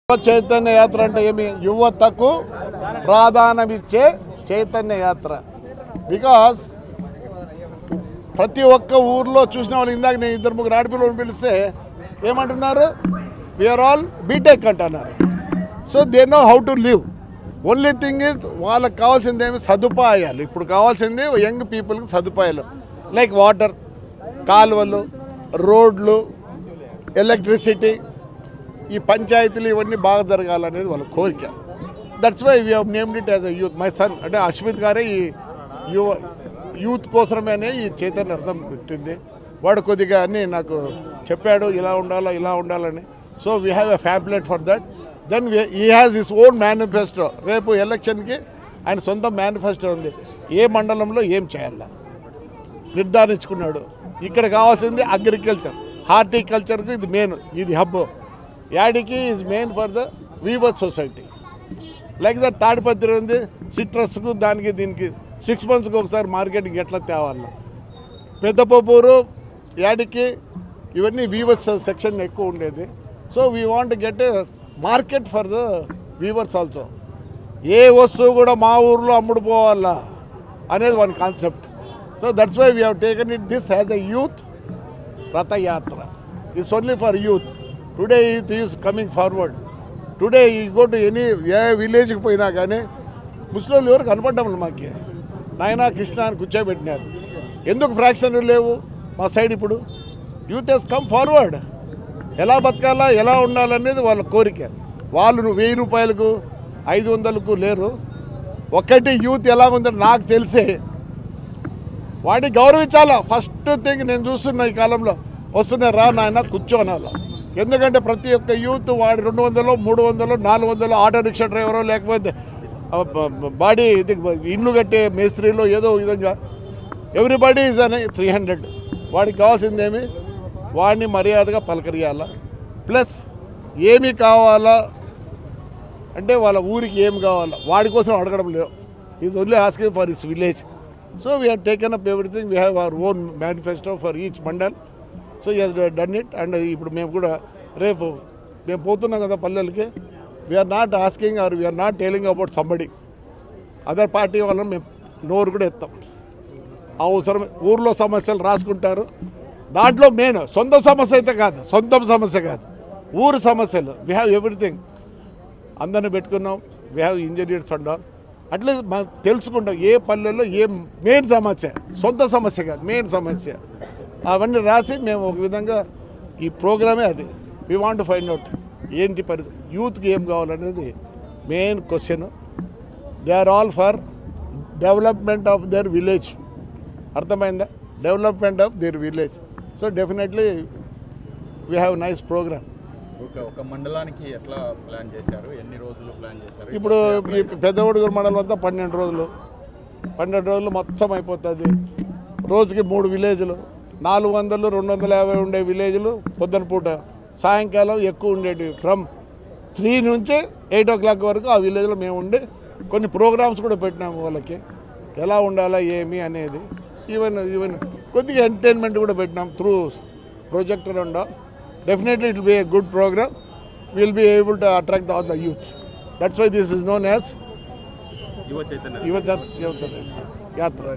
చైతన్య యాత్ర అంటే ఏమి యువతకు ప్రాధాన్యమిచ్చే చైతన్య యాత్ర. బికాజ్ ప్రతి ఒక్క ఊర్లో చూసిన వాళ్ళు ఇందాక నేను ఇద్దరు ముగ్గురు ఆడపిల్లలను పిలిస్తే ఏమంటున్నారు, వీఆర్ ఆల్ బీటెక్ అంటున్నారు. So they know how to live. Only thing is వాళ్ళకి కావాల్సింది ఏమి సదుపాయాలు. ఇప్పుడు కావాల్సింది యంగ్ పీపుల్కి సదుపాయాలు లైక్ వాటర్, కాలువలు, రోడ్లు, ఎలక్ట్రిసిటీ, ఈ పంచాయతీలు ఇవన్నీ బాగా జరగాలనేది వాళ్ళ కోరిక. That's why we have named it as a youth. My son అంటే అశ్విత్ గారే ఈ యూత్ కోసమే ఈ చైతన్య అర్థం పెట్టింది. వాడు కొద్దిగా అన్నీ నాకు చెప్పాడు, ఇలా ఉండాలా ఇలా ఉండాలని. So we have a pamphlet for that. Then he has his own manifesto. రేపు ఎలక్షన్కి ఆయన సొంత మేనిఫెస్టో ఉంది. ఏ మండలంలో ఏం చేయాలా నిర్ధారించుకున్నాడు. ఇక్కడ కావాల్సింది అగ్రికల్చర్, హార్టికల్చర్కి ఇది మెయిన్, ఇది hub. Yadiki is main for the weaver society. Like that Tadipatri ఉంది, సిట్రస్కు దానికి దీనికి 6 monthsకి ఒకసారి మార్కెటింగ్ ఎట్లా తేవాలి. పెద్దపూరు యాడికి ఇవన్నీ వీవర్స్ సెక్షన్ ఎక్కువ ఉండేది. So we want get a market for the weavers also. ఏ వస్తువు కూడా మా ఊర్లో అమ్ముడు పోవాలా అనేది one concept. So that's why we have taken it this as a youth Rathayatra. It's only for youth. Today youth is coming forward. Today we go to any a విలేజ్కి పోయినా కానీ ముస్లింలు ఎవరు కనపడ్డం మాకు. నాయనా కృష్ణ అని కూర్చోబెట్టినారు. ఎందుకు ఫ్రాక్షన్లు లేవు మా సైడ్? ఇప్పుడు యూత్ హెస్ కమ్ ఫార్వర్డ్. ఎలా బతకాలా, ఎలా ఉండాలనేది వాళ్ళ కోరిక. వాళ్ళు 1000 రూపాయలకు 500కు లేరు. ఒకటి యూత్ ఎలా ఉందని నాకు తెలిసే వాడిని గౌరవించాలా. ఫస్ట్ థింగ్ నేను చూస్తున్నా ఈ కాలంలో వస్తున్నా, రా నాయన కూర్చోనాలా. ఎందుకంటే ప్రతి ఒక్క యూత్ వాడి 200, 300, 400 ఆటో రిక్షా డ్రైవరో లేకపోతే బాడీ ఇది ఇల్లు కట్టే మేస్త్రీలో ఏదో విధంగా ఎవ్రీబడి ఈజ్ అని 300. వాడికి కావాల్సిందేమి వాడిని మర్యాదగా పలకరియాలా. ప్లస్ ఏమి కావాలా అంటే వాళ్ళ ఊరికి ఏం కావాలా వాడి కోసం అడగడం లేవు. Is only asking for his village. So we have taken up everything. We have our own manifesto for each mandal. So you he's done it. And ఇప్పుడు మేము కూడా రేపు మేము పోతున్నాం కదా పల్లెలకి. We're not asking or we're not telling about somebody other party వాళ్ళని మేము నోరు కూడా ఎత్తాం. అవసరం ఊర్లో సమస్యలు రాసుకుంటారు. దాంట్లో మెయిన్ సొంత సమస్య అయితే కాదు, సొంతం సమస్య కాదు, ఊరు సమస్యలు. We have everything. అందరిని పెట్టుకున్నాం. We have engineers and all. At least మనం తెలుసుకుంటాం ఏ పల్లెల్లో ఏం మెయిన్ సమస్య, సొంత సమస్య కాదు మెయిన్ సమస్య. అవన్నీ రాసి మేము ఒక విధంగా ఈ ప్రోగ్రామే అది. We want to find out ఏంటి పరిస్థితి, యూత్కి ఏం కావాలనేది main question. They are all for development of their village. అర్థమైందా? Development of their village. So definitely we have nice programme. ఒక మండలానికి ఎట్లా ప్లాన్ చేశారు, ఎన్ని రోజులు ప్లాన్ చేశారు? ఇప్పుడు ఈ పెద్దవడుగురు మండలం అంతా 12 రోజులు. 12 రోజులు మొత్తం అయిపోతుంది. రోజుకి 3 విలేజ్లు, 400, 250 ఉండే విలేజ్లు పొద్దున పూట. సాయంకాలం ఎక్కువ ఉండేటివి ఫ్రమ్ 3 నుంచి 8 o'clock వరకు ఆ విలేజ్లో మేము ఉండి కొన్ని ప్రోగ్రామ్స్ కూడా పెట్టినాము వాళ్ళకి ఎలా ఉండాలా ఏమి అనేది. ఈవెన్ కొద్దిగా ఎంటర్టైన్మెంట్ కూడా పెట్టినాం through projector and all. Definitely it will be a good program. We will be able to attract all the youth. That's why this is known as Yuva Chaitanya Yatra.